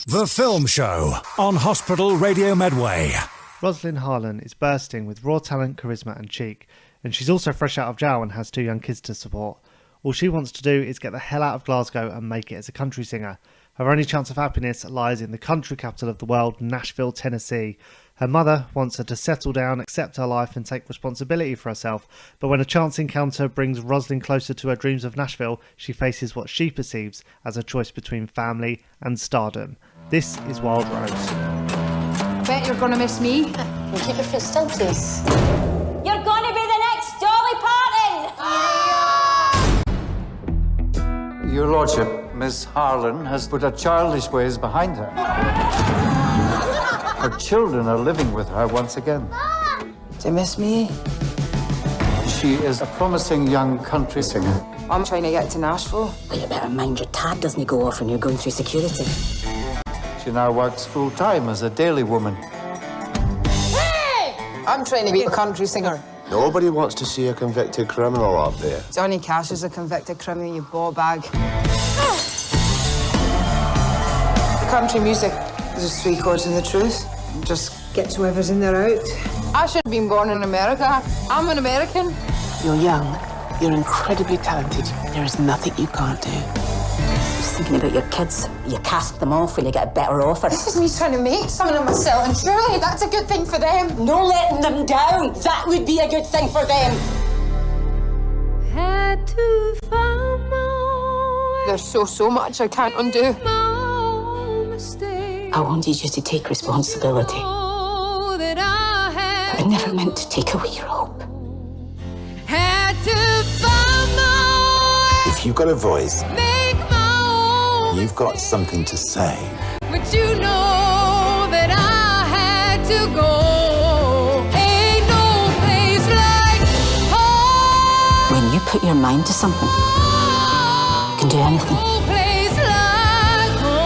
The Film Show on Hospital Radio Medway. Rosalind Harlan is bursting with raw talent, charisma and cheek, and she's also fresh out of jail and has 2 young kids to support. All she wants to do is get the hell out of Glasgow and make it as a country singer. Her only chance of happiness lies in the country capital of the world, Nashville, Tennessee. Her mother wants her to settle down, accept her life and take responsibility for herself, but when a chance encounter brings Rosalind closer to her dreams of Nashville, she faces what she perceives as a choice between family and stardom. This is Wild Rose. I bet you're gonna miss me. Can you keep your foot still, please? You're gonna be the next Dolly Parton! Your Lordship, Miss Harlan has put her childish ways behind her. Her children are living with her once again. Do you miss me? She is a promising young country singer. I'm trying to get to Nashville. Well, you better mind your tag doesn't go off when you're going through security. She now works full-time as a daily woman. Hey! I'm trying to be a country singer. Nobody wants to see a convicted criminal up there. Johnny Cash is a convicted criminal, you ball bag. Country music is just 3 chords and the truth. Just gets whoever's in there out. I should have been born in America. I'm an American. You're young. You're incredibly talented. There is nothing you can't do. Just thinking about your kids. You cast them off when you get a better offer. This is me trying to make something of myself, and surely that's a good thing for them. No letting them down. That would be a good thing for them. Had to find my There's so much I can't undo. I wanted you to take responsibility. I never meant to take away your hope. If you've got a voice, you've got something to say. But you know that I had to go. Ain't no place like home. When you put your mind to something, you can do anything. No place like home.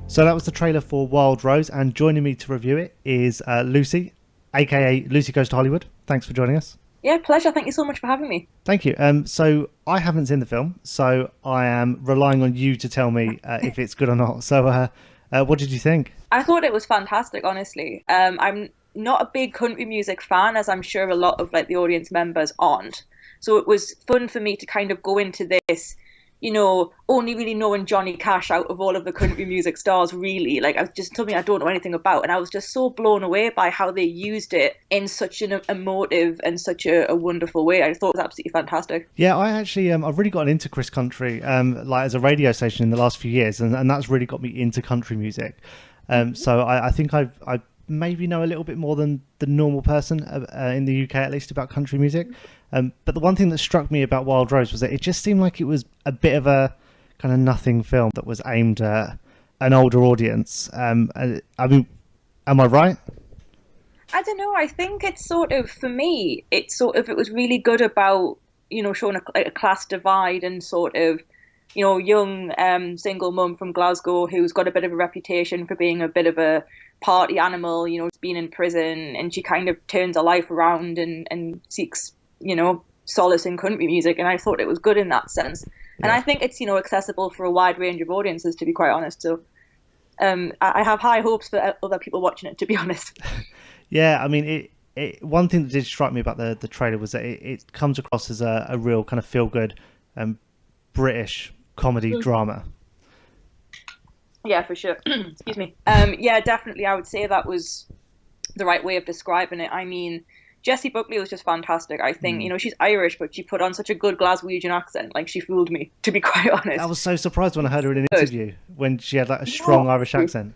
So that was the trailer for Wild Rose, and joining me to review it is Lucy, aka Lucy Goes to Hollywood. Thanks for joining us. Yeah, pleasure. Thank you so much for having me. Thank you. So I haven't seen the film, so I am relying on you to tell me if it's good or not. So what did you think? I thought it was fantastic, honestly. I'm not a big country music fan, as I'm sure a lot of like the audience members aren't. So it was fun for me to kind of go into this, you know, only really knowing Johnny Cash out of all of the country music stars, really. Like, I was just something I don't know anything about, and I was just so blown away by how they used it in such an emotive and such a wonderful way. I thought it was absolutely fantastic. Yeah, I actually I've really gotten into Chris Country like as a radio station in the last few years, and that's really got me into country music. So I think I maybe know a little bit more than the normal person in the UK, at least, about country music. But the one thing that struck me about Wild Rose was that it just seemed like it was a bit of a kind of nothing film that was aimed at an older audience. I mean, am I right? I don't know. I think it's sort of, for me, it was really good about, you know, showing a class divide and sort of, you know, young single mum from Glasgow who's got a bit of a reputation for being a bit of a party animal, you know, being in prison, and she kind of turns her life around and seeks, you know, solace in country music. And I thought it was good in that sense. Yeah. And I think it's, you know, accessible for a wide range of audiences, to be quite honest. So I have high hopes for other people watching it, to be honest. Yeah, I mean, one thing that did strike me about the trailer was that it comes across as a real kind of feel-good British comedy drama. Yeah, for sure. Excuse me. Yeah, definitely. I would say that was the right way of describing it. I mean, Jessie Buckley was just fantastic. I think, you know, she's Irish, but she put on such a good Glaswegian accent. Like, she fooled me, to be quite honest. I was so surprised when I heard her in an interview when she had like a strong Irish accent.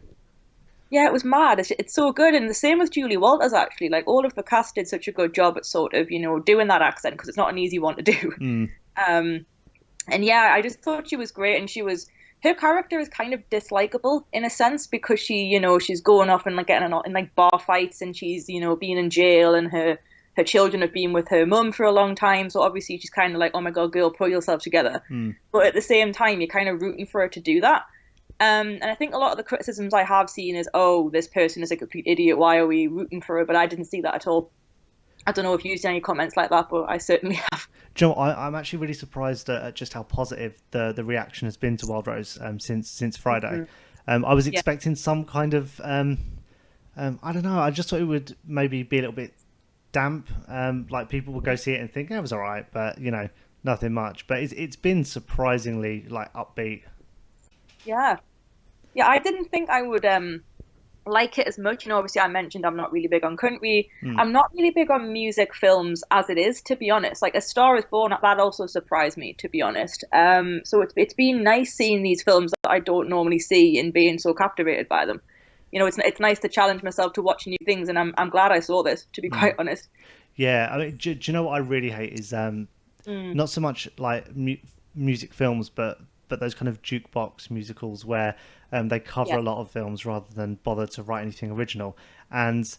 Yeah, it was mad. It's so good. And the same with Julie Walters, actually. Like, all of the cast did such a good job at sort of, you know, doing that accent, because it's not an easy one to do. And yeah, I just thought she was great. And her character is kind of dislikable in a sense, because she, you know, she's going off and like getting in like bar fights, and she's, you know, being in jail, and her children have been with her mum for a long time. So obviously she's kind of like, oh my God, girl, pull yourself together. But at the same time, you're kind of rooting for her to do that. And I think a lot of the criticisms I have seen is, oh, this person is a complete idiot. Why are we rooting for her? But I didn't see that at all. I don't know if you've seen any comments like that, but I certainly have. Do you know what? I'm actually really surprised at just how positive the reaction has been to Wild Rose since Friday. I was expecting some kind of I don't know. I just thought it would maybe be a little bit damp. Like people would go see it and think it was all right, but you know, nothing much. But it's been surprisingly like upbeat. Yeah, I didn't think I would like it as much. You know, obviously I mentioned I'm not really big on country. I'm not really big on music films as it is, to be honest. Like A Star Is Born, that also surprised me, to be honest. So it's been nice seeing these films that I don't normally see and being so captivated by them. You know, it's nice to challenge myself to watch new things, and I'm glad I saw this, to be quite honest. Yeah, I mean, do you know what I really hate is not so much like music films, but those kind of jukebox musicals where they cover a lot of films rather than bother to write anything original. And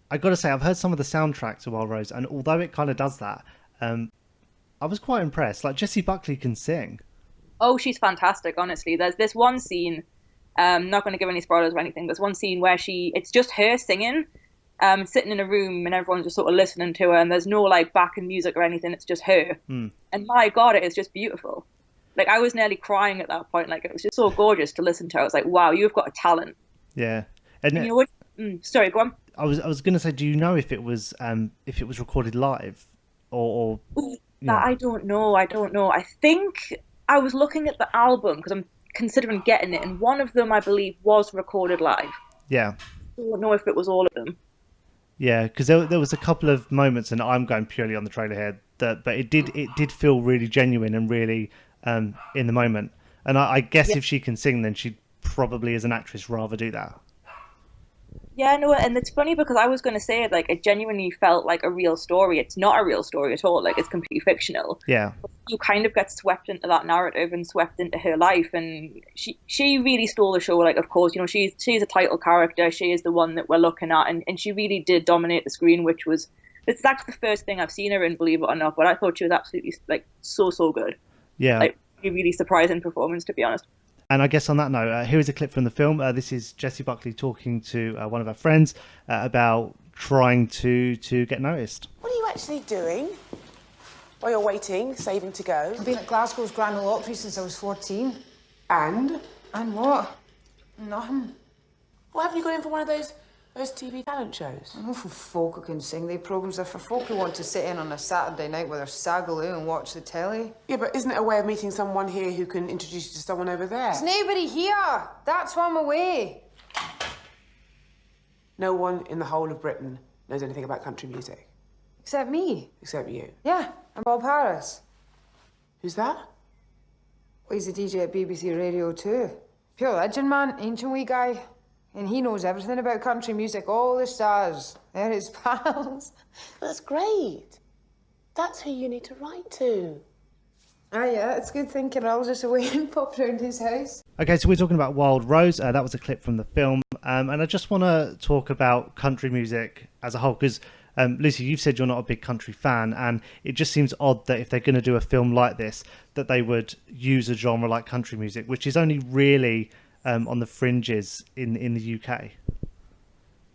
I got to say, I've heard some of the soundtracks of Wild Rose, and although it kind of does that, I was quite impressed. Like Jessie Buckley can sing. Oh, she's fantastic, honestly. There's this one scene, not going to give any spoilers or anything, there's one scene where it's just her singing, sitting in a room and everyone's just sort of listening to her, and there's no like backing music or anything, it's just her. And my God, it is just beautiful. Like, I was nearly crying at that point. Like, it was just so gorgeous to listen to. I was like, wow, you've got a talent. Yeah. And you know what? Sorry, go on. I was going to say, do you know if it was recorded live or I don't know. I think I was looking at the album because I'm considering getting it, and one of them, I believe, was recorded live. Yeah. I don't know if it was all of them. Yeah, because there was a couple of moments, and I'm going purely on the trailer here, but it did feel really genuine and really in the moment. And I guess if she can sing, then she probably as an actress rather do that. Yeah, no, and it's funny because I was going to say, like, it genuinely felt like a real story. It's not a real story at all. Like, it's completely fictional. Yeah. You kind of get swept into that narrative and swept into her life, and she really stole the show. Like, of course, you know, she's a title character. She is the one that we're looking at, and she really did dominate the screen, which was, that's the first thing I've seen her in, believe it or not, but I thought she was absolutely, like, so good. Yeah. Like, really surprising performance, to be honest. And I guess on that note, here is a clip from the film. This is Jessie Buckley talking to one of her friends about trying to get noticed. What are you actually doing? While you're waiting, saving to go? I've been at Glasgow's Grand Ole Opry since I was 14. And? And what? Nothing. Why haven't you gone in for one of those TV talent shows? Not for folk who can sing. They programmes are for folk who want to sit in on a Saturday night with their sagaloo and watch the telly. Yeah, but isn't it a way of meeting someone here who can introduce you to someone over there? There's nobody here. That's why I'm away. No one in the whole of Britain knows anything about country music. Except me. Except you. Yeah, and Bob Harris. Who's that? Well, he's a DJ at BBC Radio 2. Pure legend, man. Ancient wee guy. And he knows everything about country music, all the stars. They're his pals. That's great. That's who you need to write to. Ah, yeah, it's good thinking. I'll just away and pop round his house. Okay, so we're talking about Wild Rose. That was a clip from the film. And I just want to talk about country music as a whole, because Lucy, you've said you're not a big country fan, and it just seems odd that if they're going to do a film like this, that they would use a genre like country music, which is only really on the fringes in the UK.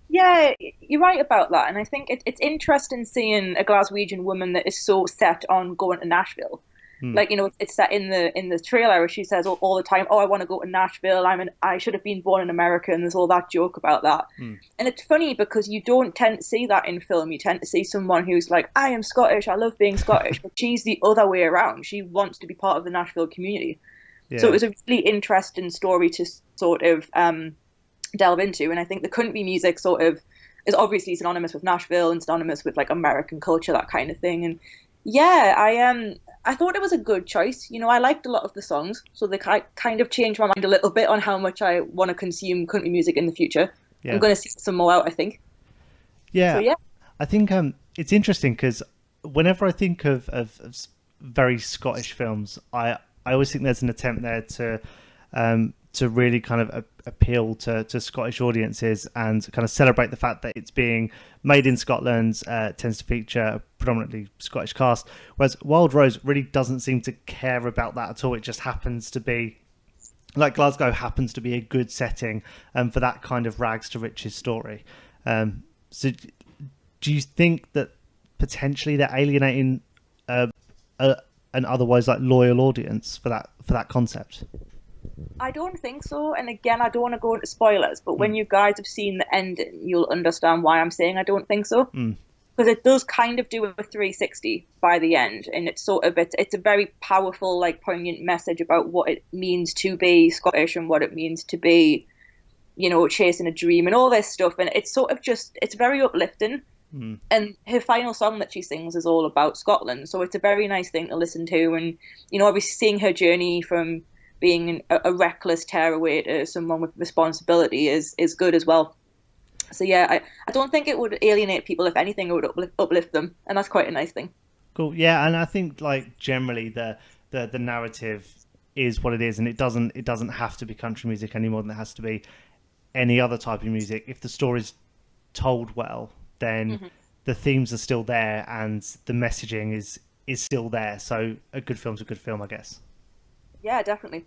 Yeah, you're right about that, and I think it's interesting seeing a Glaswegian woman that is so set on going to Nashville. Like, you know, it's set in the trailer where she says all the time, "Oh, I want to go to Nashville. I should have been born in America," and there's all that joke about that. And it's funny because you don't tend to see that in film. You tend to see someone who's like, "I am Scottish. I love being Scottish," but she's the other way around. She wants to be part of the Nashville community. Yeah. So it was a really interesting story to sort of delve into, and I think the country music sort of is obviously synonymous with Nashville and synonymous with like American culture, that kind of thing. And yeah, I thought it was a good choice. You know, I liked a lot of the songs, so they kind of changed my mind a little bit on how much I want to consume country music in the future. Yeah. I'm going to see some more out, I think. Yeah, so, yeah. I think it's interesting because whenever I think of very Scottish films, I always think there's an attempt there to really kind of appeal to Scottish audiences and kind of celebrate the fact that it's being made in Scotland, tends to feature a predominantly Scottish cast, whereas Wild Rose really doesn't seem to care about that at all. It just happens to be, like Glasgow happens to be a good setting for that kind of rags to riches story. So do you think that potentially they're alienating an otherwise like loyal audience for that concept? I don't think so. And again, I don't want to go into spoilers, but when you guys have seen the ending, you'll understand why I'm saying I don't think so. Because it does kind of do a 360 by the end, and it's sort of it's a very powerful, like, poignant message about what it means to be Scottish and what it means to be, you know, chasing a dream and all this stuff. And it's sort of just, it's very uplifting. And her final song that she sings is all about Scotland, so it's a very nice thing to listen to. And, you know, obviously seeing her journey from being a reckless tearaway to someone with responsibility is good as well. So yeah, I don't think it would alienate people. If anything, it would uplift them, and that's quite a nice thing. Cool. Yeah, and I think, like, generally the narrative is what it is, and it doesn't have to be country music any more than it has to be any other type of music. If the story's told well, then the themes are still there and the messaging is still there. So a good film's a good film, I guess. Yeah, definitely.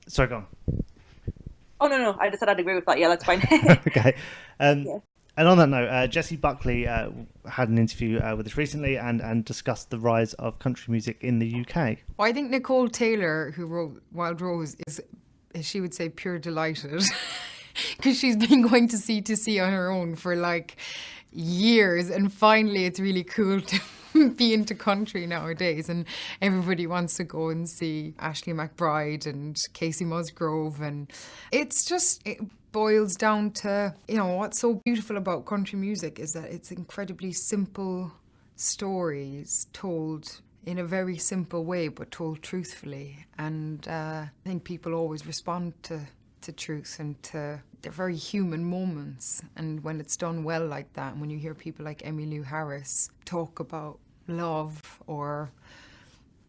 Sorry, go on. Oh, no, I just said I'd agree with that. Yeah, that's fine. Okay. Yeah. And on that note, Jessie Buckley had an interview with us recently and discussed the rise of country music in the UK. Well, I think Nicole Taylor, who wrote Wild Rose, is, she would say, pure delighted. Because she's been going to see on her own for like years, and finally it's really cool to be into country nowadays, and everybody wants to go and see Ashley McBride and Casey Musgrove, and it's just, it boils down to, you know, what's so beautiful about country music is that it's incredibly simple stories told in a very simple way but told truthfully, and I think people always respond to truth and to they're very human moments. And when it's done well like that, and when you hear people like Emmylou Harris talk about love or,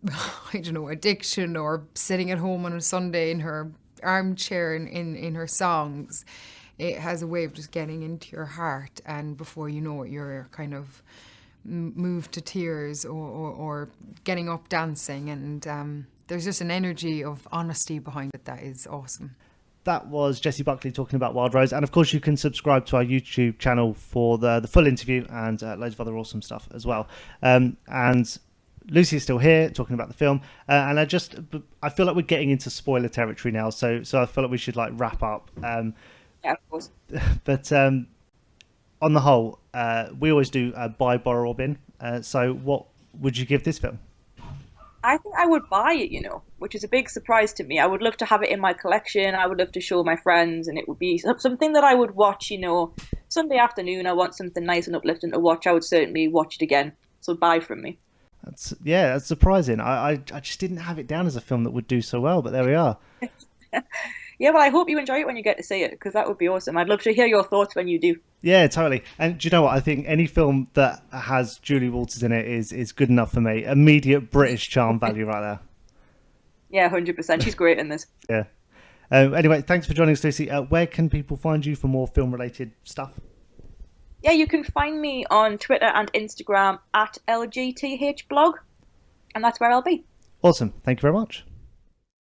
I don't know, addiction, or sitting at home on a Sunday in her armchair in her songs, it has a way of just getting into your heart, and before you know it, you're kind of moved to tears or getting up dancing, and there's just an energy of honesty behind it that is awesome. That was Jessie Buckley talking about Wild Rose. And of course, you can subscribe to our YouTube channel for the full interview and loads of other awesome stuff as well. And Lucy is still here talking about the film. And I feel like we're getting into spoiler territory now. So I feel like we should like wrap up. Yeah, of course. But on the whole, we always do buy, borrow or bin. So what would you give this film? I think I would buy it, you know, which is a big surprise to me. I would love to have it in my collection. I would love to show my friends, and it would be something that I would watch, you know, Sunday afternoon. I want something nice and uplifting to watch. I would certainly watch it again. So buy from me. That's surprising. I just didn't have it down as a film that would do so well, but there we are. Yeah, well, I hope you enjoy it when you get to see it, because that would be awesome. I'd love to hear your thoughts when you do. Yeah, totally. And do you know what? I think any film that has Julie Walters in it is good enough for me. Immediate British charm value right there. Yeah, 100%. She's great in this. Yeah. Anyway, thanks for joining us, Lucy. Where can people find you for more film-related stuff? Yeah, you can find me on Twitter and Instagram at LGTHblog, and that's where I'll be. Awesome. Thank you very much.